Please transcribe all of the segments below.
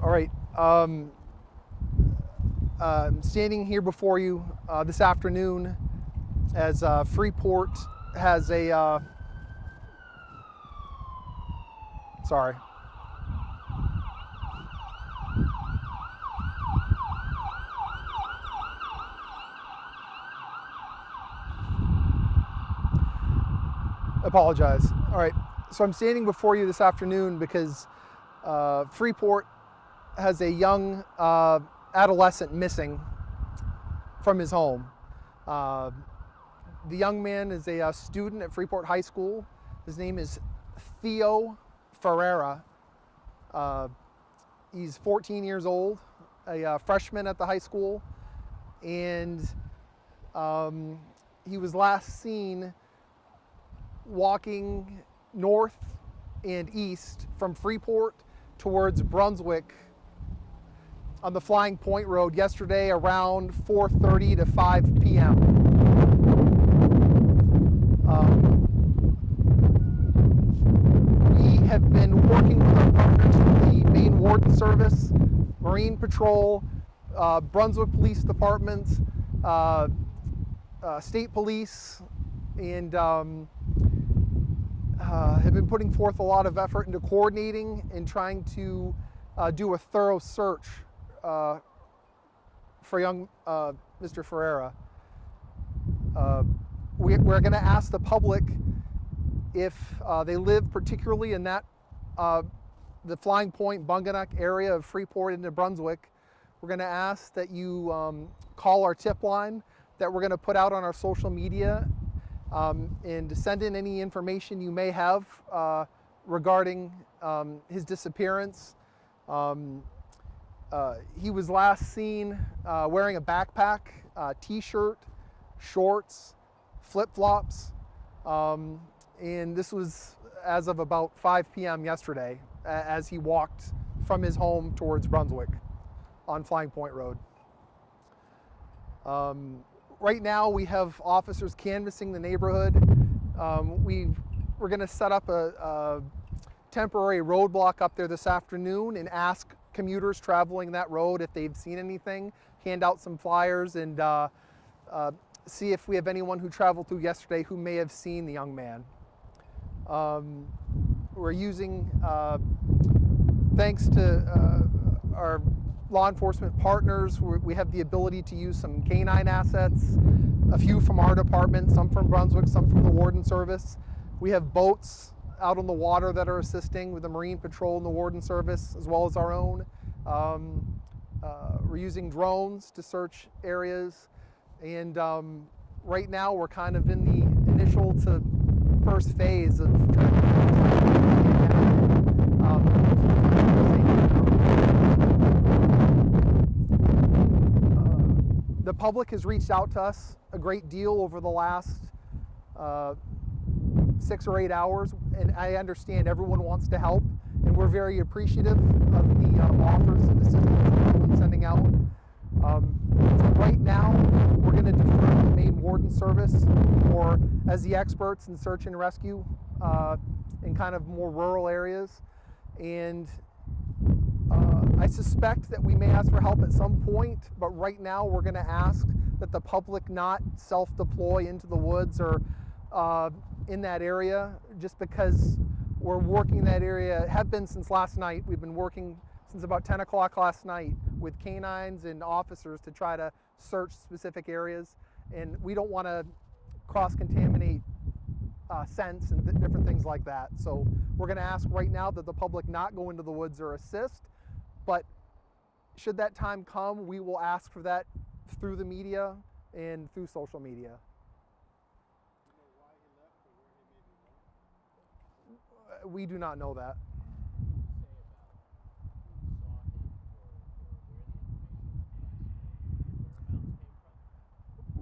All right. I'm standing here before you this afternoon as Freeport has a. Sorry. Apologize. All right. So I'm standing before you this afternoon because Freeport has a young adolescent missing from his home. The young man is a student at Freeport High School. His name is Theo Ferreira. He's 14 years old, a freshman at the high school, and he was last seen walking north and east from Freeport towards Brunswick on the Flying Point Road yesterday around 4:30 to 5 p.m. We have been working with our partners from the Maine Warden Service, Marine Patrol, Brunswick Police Department, State Police, and have been putting forth a lot of effort into coordinating and trying to do a thorough search for young Mr. Ferreira. We're going to ask the public if they live particularly in that the Flying Point, Bunganuck area of Freeport into Brunswick. We're going to ask that you call our tip line that we're going to put out on our social media and send in any information you may have regarding his disappearance. He was last seen wearing a backpack, t-shirt, shorts, flip-flops, and this was as of about 5 p.m. yesterday as he walked from his home towards Brunswick on Flying Point Road. Right now we have officers canvassing the neighborhood. We're going to set up a temporary roadblock up there this afternoon and ask commuters traveling that road if they've seen anything, hand out some flyers, and see if we have anyone who traveled through yesterday who may have seen the young man. We're using, thanks to our law enforcement partners, we have the ability to use some canine assets, a few from our department, some from Brunswick, some from the Warden Service. We have boats out on the water that are assisting with the Marine Patrol and the Warden Service, as well as our own. We're using drones to search areas, and right now we're kind of in the initial to first phase of the public has reached out to us a great deal over the last 6 or 8 hours, and I understand everyone wants to help, and we're very appreciative of the offers and assistance we've been sending out. Right now, we're going to defer to the Maine Warden Service as the experts in search and rescue in kind of more rural areas, and I suspect that we may ask for help at some point, but right now we're going to ask that the public not self-deploy into the woods or in that area, just because we're working in that area, have been since last night. We've been working since about 10 o'clock last night with canines and officers to try to search specific areas, and we don't want to cross-contaminate scents and different things like that. So we're going to ask right now that the public not go into the woods or assist, but should that time come, we will ask for that through the media and through social media. We do not know that.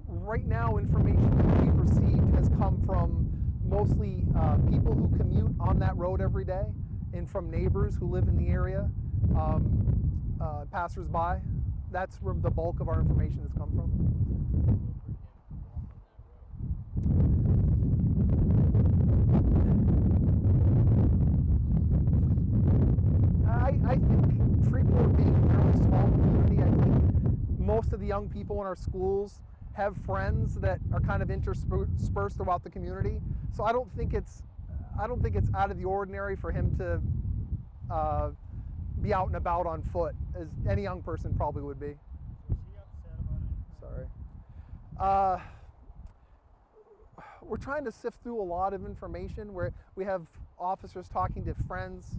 Right now, information that we've received has come from mostly people who commute on that road every day, and from neighbors who live in the area, passers-by. That's where the bulk of our information has come from. I think Freeport being a fairly small community, I think most of the young people in our schools have friends that are kind of interspersed throughout the community. So I don't think it's out of the ordinary for him to be out and about on foot, as any young person probably would be. Was he upset about anything? Sorry. We're trying to sift through a lot of information where we have officers talking to friends,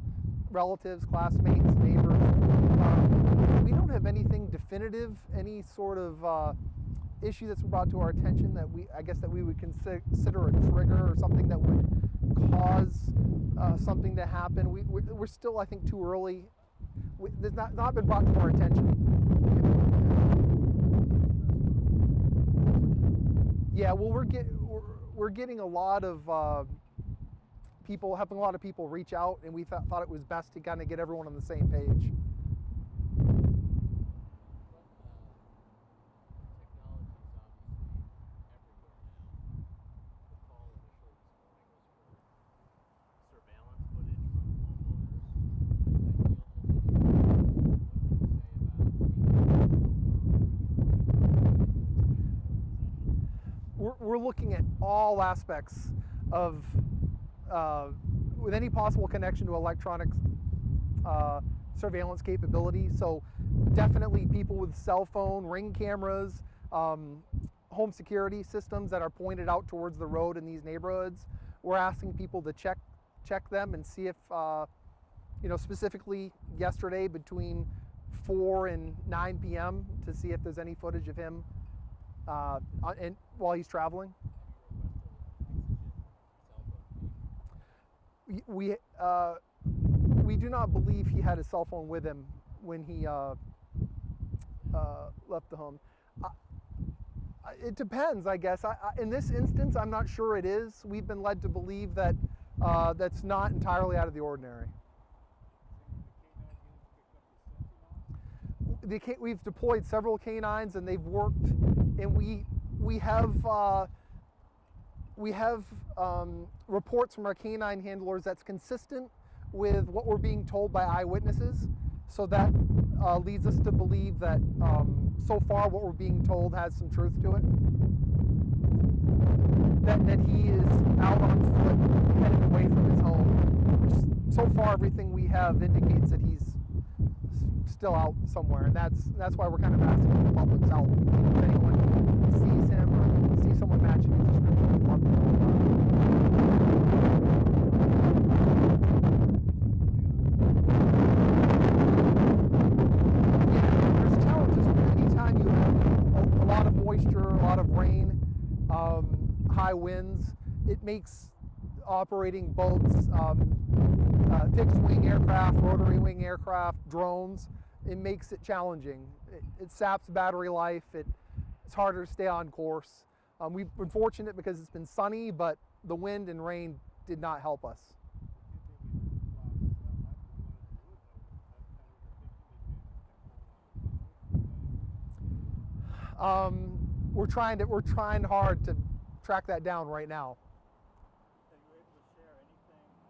relatives, classmates, neighbors. We don't have anything definitive, any sort of issue that's brought to our attention that I guess we would consider a trigger or something that would cause something to happen. We're still, I think, too early. There's not been brought to our attention. Yeah, well, we're getting a lot of people, helping a lot of people reach out, and we thought it was best to kind of get everyone on the same page. We're looking at all aspects of, with any possible connection to electronic surveillance capability. So definitely people with cell phone, ring cameras, home security systems that are pointed out towards the road in these neighborhoods. We're asking people to check them and see if, specifically yesterday between 4 and 9 p.m. to see if there's any footage of him while he's traveling. We do not believe he had his cell phone with him when he left the home. It depends, I guess. In this instance, I'm not sure it is. We've been led to believe that that's not entirely out of the ordinary. We've deployed several canines and they've worked, and we have reports from our canine handlers that's consistent with what we're being told by eyewitnesses. So that leads us to believe that so far what we're being told has some truth to it. That he is out on foot, headed away from his home. Which so far everything we have indicates that he's still out somewhere, and that's why we're kind of asking for the public's help. If anyone sees him or sees someone matching his description, we'd love to know about it. Yeah, there's challenges anytime you have a lot of moisture, a lot of rain, high winds. It makes operating boats, fixed wing aircraft, rotary wing aircraft, drones, it makes it challenging. It saps battery life. It's harder to stay on course. We've been fortunate because it's been sunny, but the wind and rain did not help us. We're trying hard to track that down right now.